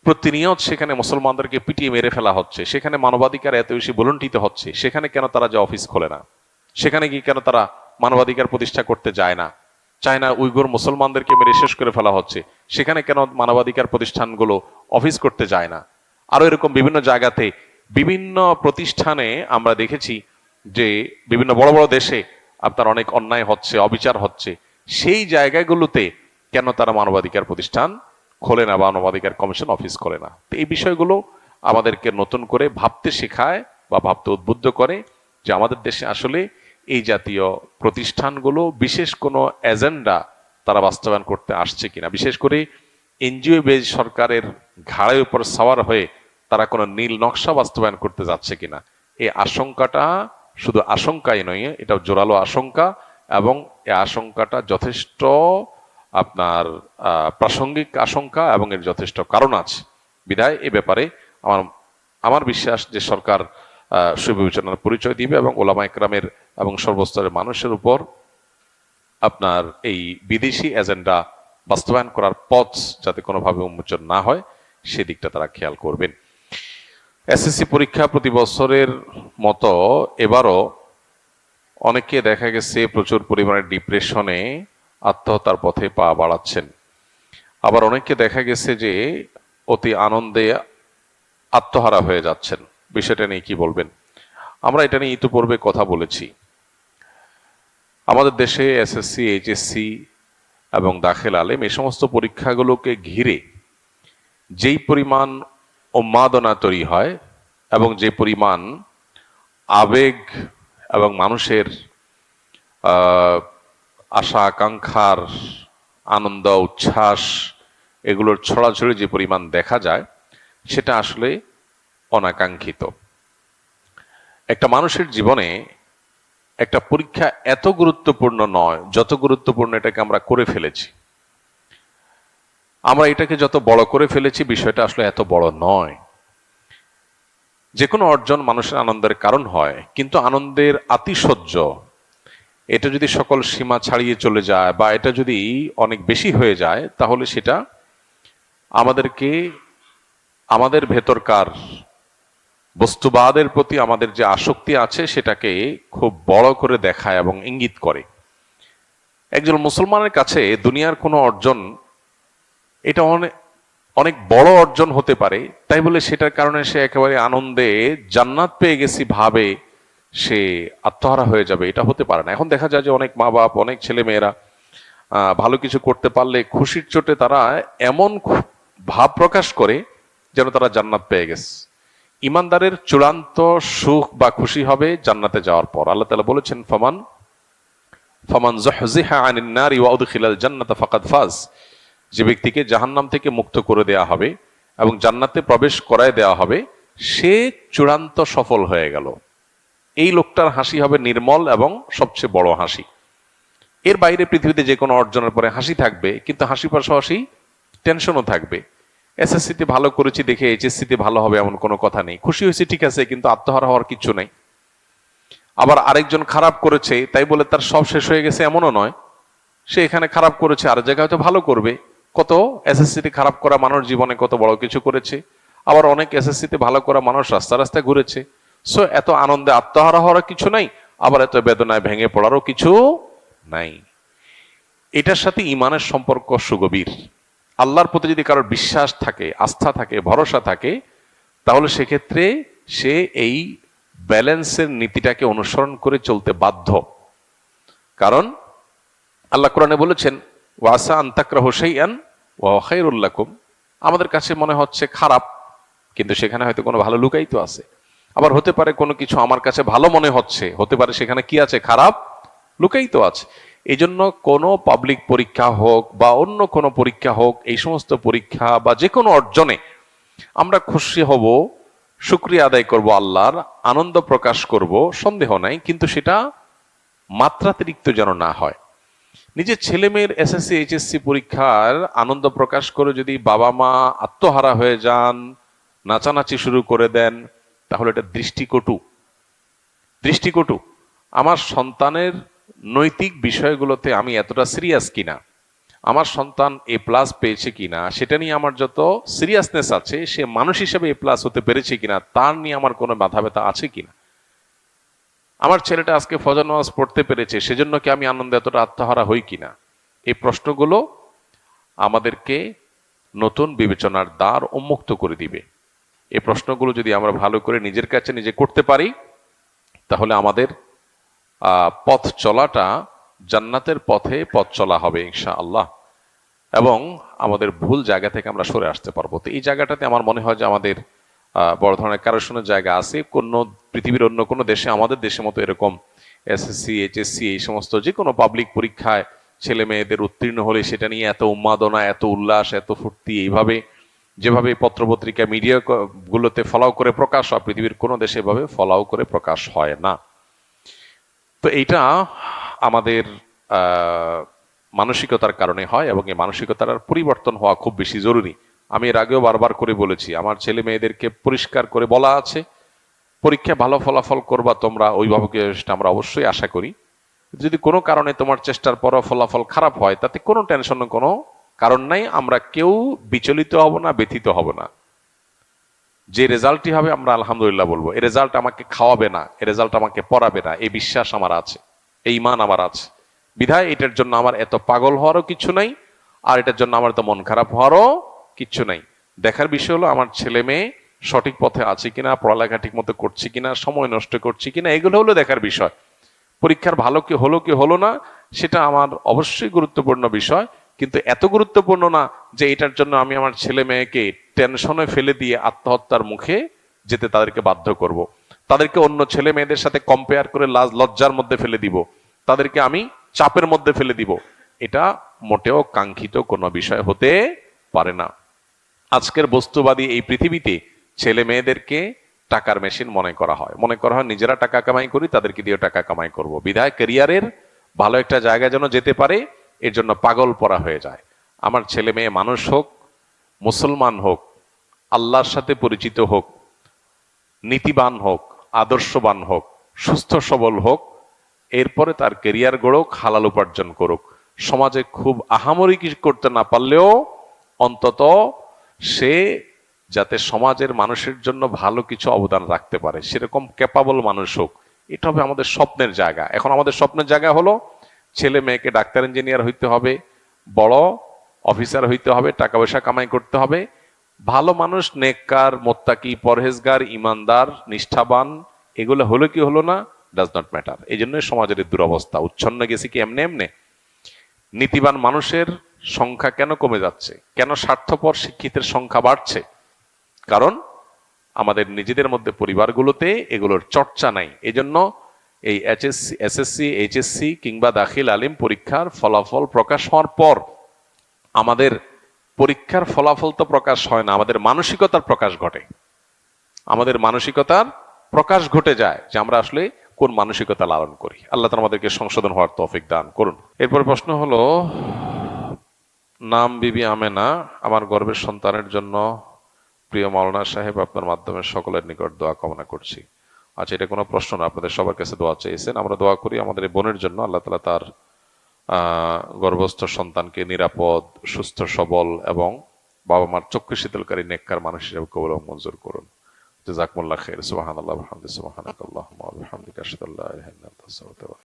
প্রতিনিয়ত সেখানে মুসলমানদেরকে পিটিয়ে মেরে ফেলা হচ্ছে, সেখানে মানবাধিকার এত বেশি বলুণ্ঠিত হচ্ছে, সেখানে কেন তারা যে অফিস খোলে না? সেখানে গিয়ে কেন তারা মানবাধিকার প্রতিষ্ঠা করতে যায় না? চায়না উইগুর মুসলমানদেরকে মেরে শেষ করে ফেলা হচ্ছে, সেখানে কেন মানবাধিকার প্রতিষ্ঠানগুলো অফিস করতে যায় না? আরো এরকম বিভিন্ন জায়গাতে বিভিন্ন প্রতিষ্ঠানে আমরা দেখেছি যে বিভিন্ন বড় বড় দেশে আপনার অনেক অন্যায় হচ্ছে, অবিচার হচ্ছে, সেই জায়গাগুলোতে কেন তারা মানবাধিকার প্রতিষ্ঠান খোলে না বা মানবাধিকার কমিশন অফিস করে না? তো এই বিষয়গুলো আমাদেরকে নতুন করে ভাবতে শেখায় বা ভাবতে উদ্বুদ্ধ করে যে আমাদের দেশে আসলে এই জাতীয় প্রতিষ্ঠানগুলো বিশেষ কোনো এজেন্ডা তারা বাস্তবায়ন করতে আসছে কিনা, বিশেষ করে এনজিও বেজ সরকারের ঘাড়ের উপর সওয়ার হয়ে তারা কোনো নীল নকশা বাস্তবায়ন করতে যাচ্ছে কিনা। এই আশঙ্কাটা শুধু আশঙ্কাই নয়, এটা জোরালো আশঙ্কা, এবং এই আশঙ্কাটা যথেষ্ট আপনার প্রাসঙ্গিক আশঙ্কা এবং এর যথেষ্ট কারণ আছে। বিধায় এ ব্যাপারে আমার বিশ্বাস যে সরকার সুবিবেচনার পরিচয় দিবে এবং ওলামা একরামের এবং সর্বস্তরের মানুষের উপর আপনার এই বিদেশি এজেন্ডা বাস্তবায়ন করার পথ যাতে কোনোভাবে উন্মোচন না হয় সেদিকটা তারা খেয়াল করবেন। এসএসসি পরীক্ষা প্রতি বছরের মতো এবারও অনেকে দেখা গেছে প্রচুর পরিমাণে ডিপ্রেশনে আত্মহত্যার পথে পা বাড়াচ্ছেন। আবার অনেকে দেখা গেছে যে অতি আনন্দে আত্মহারা হয়ে যাচ্ছেন। বিষয়টা নিয়ে কি বলবেন? আমরা এটা নিয়ে ইতিপূর্বে কথা বলেছি। আমাদের দেশে এসএসসি, এইচএসসি এবং দাখিল আলেম এই সমস্ত পরীক্ষাগুলোকে ঘিরে যেই পরিমাণ উন্মাদনা তৈরি হয় এবং যে পরিমাণ আবেগ এবং মানুষের আশা আকাঙ্ক্ষার আনন্দ উচ্ছ্বাস এগুলোর ছড়াছড়ি যে পরিমাণ দেখা যায়, সেটা আসলে অনাকাঙ্ক্ষিত। একটা মানুষের জীবনে একটা পরীক্ষা এত গুরুত্বপূর্ণ নয় যত গুরুত্বপূর্ণ এটাকে আমরা করে ফেলেছি। আমরা এটাকে যত বড় করে ফেলেছি, বিষয়টা আসলে এত বড় নয়। যে কোনো অর্জন মানুষের আনন্দের কারণ হয়, কিন্তু আনন্দের আতিশয্য এটা যদি সকল সীমা ছাড়িয়ে চলে যায় বা এটা যদি অনেক বেশি হয়ে যায়, তাহলে সেটা আমাদেরকে আমাদের ভেতরকার বস্তুবাদের প্রতি আমাদের যে আসক্তি আছে সেটাকে খুব বড় করে দেখায় এবং ইঙ্গিত করে। একজন মুসলমানের কাছে দুনিয়ার কোনো অর্জন এটা অনেক অনেক বড় অর্জন হতে পারে, তাই বলে সেটার কারণে সে একেবারে আনন্দে জান্নাত পেয়ে গেছি ভাবে সে আত্মহারা হয়ে যাবে, এটা হতে পারে না। এখন দেখা যায় যে অনেক মা বাপ, অনেক ছেলে মেয়েরা ভালো কিছু করতে পারলে খুশির চোটে তারা এমন ভাব প্রকাশ করে যেন তারা জান্নাত পেয়ে গেছে। ইমানদারের চূড়ান্ত সুখ বা খুশি হবে জান্নাতে যাওয়ার পর। আল্লাহ তাআলা বলেছেন, ফামান যুহজিহা আনিন নারি ওয়া উদখিলাল জান্নাতা ফাকাদ ফাজ। যে ব্যক্তিকে জাহান্নাম থেকে মুক্ত করে দেয়া হবে এবং জান্নাতে প্রবেশ করায় দেওয়া হবে, সে চূড়ান্ত সফল হয়ে গেল। এই লোকটার হাসি হবে নির্মল এবং সবচেয়ে বড় হাসি। এর বাইরে পৃথিবীতে যে কোনো অর্জনের পরে হাসি থাকবে, কিন্তু হাসির পাশাপাশি টেনশনও থাকবে। এসএসসিতে ভালো করেছি দেখে এইচএসসিতে ভালো হবে এমন কোনো কথা নেই। খুশি হয়েছে ঠিক আছে, কিন্তু আত্মহারা হওয়ার কিছু নেই। আবার আরেকজন খারাপ করেছে তাই বলে তার সব শেষ হয়ে গেছে এমনও নয়। সে এখানে খারাপ করেছে, আর জায়গায় হয়তো ভালো করবে। কত এসএসসিতে খারাপ করা মানুষ জীবনে কত বড় কিছু করেছে। আবার অনেক এসএসসিতে ভালো করা মানুষ রাস্তা রাস্তায় ঘুরেছে। সো এত আনন্দে আত্মহারা হওয়ার কিছু নাই, আবার এত বেদনায় ভেঙে পড়ারও কিছু নাই। এটার সাথে ইমানের সম্পর্ক সুগভীর। আল্লাহর প্রতি যদি কারোর বিশ্বাস থাকে, আস্থা থাকে, ভরসা থাকে, তাহলে সেক্ষেত্রে সে এই ব্যালেন্সের নীতিটাকে অনুসরণ করে চলতে বাধ্য। কারণ আল্লাহ কোরআনে বলেছেন, ওয়াসা আন তাকরাহু শাইআন ওয়া খায়রুল লাকুম। আমাদের কাছে মনে হচ্ছে খারাপ, কিন্তু সেখানে হয়তো কোনো ভালো লুকায়িত আছে। আবার হতে পারে কোনো কিছু আমার কাছে ভালো মনে হচ্ছে, হতে পারে সেখানে কি আছে, খারাপ লুকায়িত আছে। এই জন্য কোনো পাবলিক পরীক্ষা হোক বা অন্য কোনো পরীক্ষা হোক, এই সমস্ত পরীক্ষা বা যে কোনো অর্জনে আমরা খুশি হব, শুকরিয়া আদায় করব, আল্লাহর আনন্দ প্রকাশ করব, সন্দেহ নাই, কিন্তু সেটা মাত্রাতিরিক্ত যেন না হয়। নিজের ছেলে মেয়ের এসএসসি এইচএসসি পরীক্ষার আনন্দ প্রকাশ করে যদি বাবা মা আত্মহারা হয়ে যান, নাচানাচি শুরু করে দেন, তাহলে এটা দৃষ্টিকটু। আমার সন্তানের নৈতিক বিষয়গুলোতে আমি এতটা সিরিয়াস কিনা, আমার সন্তান A+ পেয়েছে কিনা সেটা নিয়ে আমার যত সিরিয়াসনেস আছে, সে মানুষ হিসেবে A+ হতে পেরেছে কিনা তার নিয়ে আমার কোনো মাথা ব্যথা আছে কিনা, আমার ছেলেটা আজকে ফজর নামাজ পড়তে পেরেছে সেজন্য কি আমি আনন্দে এতটা আত্মহারা হই কিনা, এই প্রশ্নগুলো আমাদেরকে নতুন বিবেচনার দ্বার উন্মুক্ত করে দিবে। এই প্রশ্নগুলো যদি আমরা ভালো করে নিজের কাছে নিজে করতে পারি, তাহলে আমাদের পথ চলাটা জান্নাতের পথে পথ চলা হবে ইনশাআল্লাহ, এবং আমাদের ভুল জায়গা থেকে আমরা সরে আসতে পারবো। তো এই জায়গাটাতে আমার মনে হয় যে আমাদের বড় ধরনের কারেকশনের জায়গা আছে। কোন পৃথিবীর অন্য কোনো দেশে আমাদের দেশের মতো এরকম এসএসসি এইচএসসি এই সমস্ত যে কোনো পাবলিক পরীক্ষায় ছেলে মেয়েদের উত্তীর্ণ হলে সেটা নিয়ে এত উন্মাদনা, এত উল্লাস, এত ফুর্তি, এইভাবে যেভাবে পত্রপত্রিকা মিডিয়া গুলোতে ফলাও করে প্রকাশ হয়, পৃথিবীর কোনো দেশে এভাবে ফলাও করে প্রকাশ হয় না। তো এইটা আমাদের মানসিকতার কারণে হয়, এবং এই মানসিকতার পরিবর্তন হওয়া খুব বেশি জরুরি। আমি এর আগেও বারবার করে বলেছি, আমার ছেলে মেয়েদেরকে পরিষ্কার করে বলা আছে, পরীক্ষা ভালো ফলাফল করবা তোমরা, অভিভাবকের আমরা অবশ্যই আশা করি। যদি কোনো কারণে তোমার চেষ্টার পরও ফলাফল খারাপ হয়, তাতে কোনো টেনশনের কোনো কারণ নাই। আমরা কেউ বিচলিত হব না, ব্যথিত হব না। যে রেজাল্টই হবে আমরা আলহামদুলিল্লাহ বলবো। এই রেজাল্ট আমাকে খাওয়াবে না, এই রেজাল্ট আমাকে পড়াবে না, এই বিশ্বাস আমার আছে, এই ঈমান আমার আছে। বিধায় এটার জন্য আমার এত পাগল হওয়ারও কিছু নাই, আর এটার জন্য আমার তো মন খারাপ হওয়ারও কিচ্ছু নাই। দেখার বিষয় হলো আমার ছেলে মেয়ে সঠিক পথে আছে কিনা, পড়ালেখা ঠিক মতো করছে কিনা, সময় নষ্ট করছে কিনা, এগুলো হলো দেখার বিষয়। পরীক্ষার ভালো কি হলো না সেটা আমার অবশ্যই গুরুত্বপূর্ণ বিষয়, কিন্তু এত গুরুত্বপূর্ণ না যে এটার জন্য আমি আমার ছেলে মেয়েকে টেনশনে ফেলে দিয়ে আত্মহত্যার মুখে যেতে তাদেরকে বাধ্য করব। তাদেরকে অন্য ছেলে মেয়েদের সাথে কম্পেয়ার করে লজ্জার মধ্যে ফেলে দিব, তাদেরকে আমি চাপের মধ্যে ফেলে দিব। এটা মোটেও কাঙ্ক্ষিত কোনো বিষয় হতে পারে না। আজকের বস্তুবাদী এই পৃথিবীতে ছেলে মেয়েদেরকে টাকার মেশিন মনে করা হয়, নিজেরা টাকা কামাই করি, তাদেরকে দিয়ে টাকা কামাই করব, বিধায় ক্যারিয়ারের ভালো একটা জায়গায় যেন যেতে পারে এর জন্য পাগল পড়া হয়ে যায়। আমার ছেলে মেয়ে মানুষ হোক, মুসলমান হোক, আল্লাহর সাথে পরিচিত হোক, নীতিবান হোক, আদর্শবান হোক, সুস্থ সবল হোক, এরপরে তার ক্যারিয়ার গড়ুক, হালাল উপার্জন করুক। সমাজে খুব আহামরি কিছু করতে না পারলেও অন্তত সে যাতে সমাজের মানুষের জন্য ভালো কিছু অবদান রাখতে পারে সেরকম ক্যাপাবল মানুষ হোক, এটা হবে আমাদের স্বপ্নের জায়গা। এখন আমাদের স্বপ্নের জায়গা হলো ছেলে মেয়েকে ডাক্তার ইঞ্জিনিয়ার হইতে হবে, বড় অফিসার হইতে হবে, টাকা পয়সা কামাই করতে হবে, ভালো মানুষ, নেককার, মোত্তাকি, পরহেজগার, ইমানদার, নিষ্ঠাবান, এগুলো হলো কি হলো না ডাজ নট ম্যাটার। এই জন্যই সমাজের দুরবস্থা। উচ্ছন্ন গেছে কি এমনি এমনি। নীতিবান মানুষের সংখ্যা কেন কমে যাচ্ছে, কেন স্বার্থপর শিক্ষিতের সংখ্যা বাড়ছে? কারণ আমাদের নিজেদের মধ্যে পরিবারগুলোতে এগুলোর চর্চা নাই। এজন্য এই এসএসসি, এইচএসসি কিংবা দাখিল আলিম পরীক্ষার ফলাফল প্রকাশ হওয়ার পর আমাদের পরীক্ষার ফলাফল তো প্রকাশ হয় না, আমাদের মানসিকতার প্রকাশ ঘটে। আমাদের মানসিকতার প্রকাশ ঘটে যায় যে আমরা আসলে কোন মানসিকতা লালন করি। আল্লাহ তাআলা আমাদেরকে সংশোধন হওয়ার তৌফিক দান করুন। এরপর প্রশ্ন হলো, নাম বিবি আমেনা, আমার গর্ভের সন্তানের জন্য প্রিয় মাওলানা সাহেব আপনার মাধ্যমে সকলের নিকট দোয়া কামনা করছি। আচ্ছা, এটা কোনো প্রশ্ন না, আপনাদের সবার কাছে দোয়া চেয়েছেন, আমরা দোয়া করি আমাদের এই বোনের জন্য আল্লাহ তাআলা তার গর্ভস্থ সন্তানকে নিরাপদ, সুস্থ সবল এবং বাবা মার চক্ষু শীতলকারী নেককার মানুষ হিসেবে কবুল এবং মঞ্জুর করুন। জাযাকুমুল্লাহ খাইর। সুবহানাল্লাহ ওয়া বিহামদিহি, সুবহানাকাল্লাহুম্মা ওয়া বিহামদিকা, আশহাদু আল্লা ইলাহা ইল্লা আনতা, আস্তাগফিরুকা।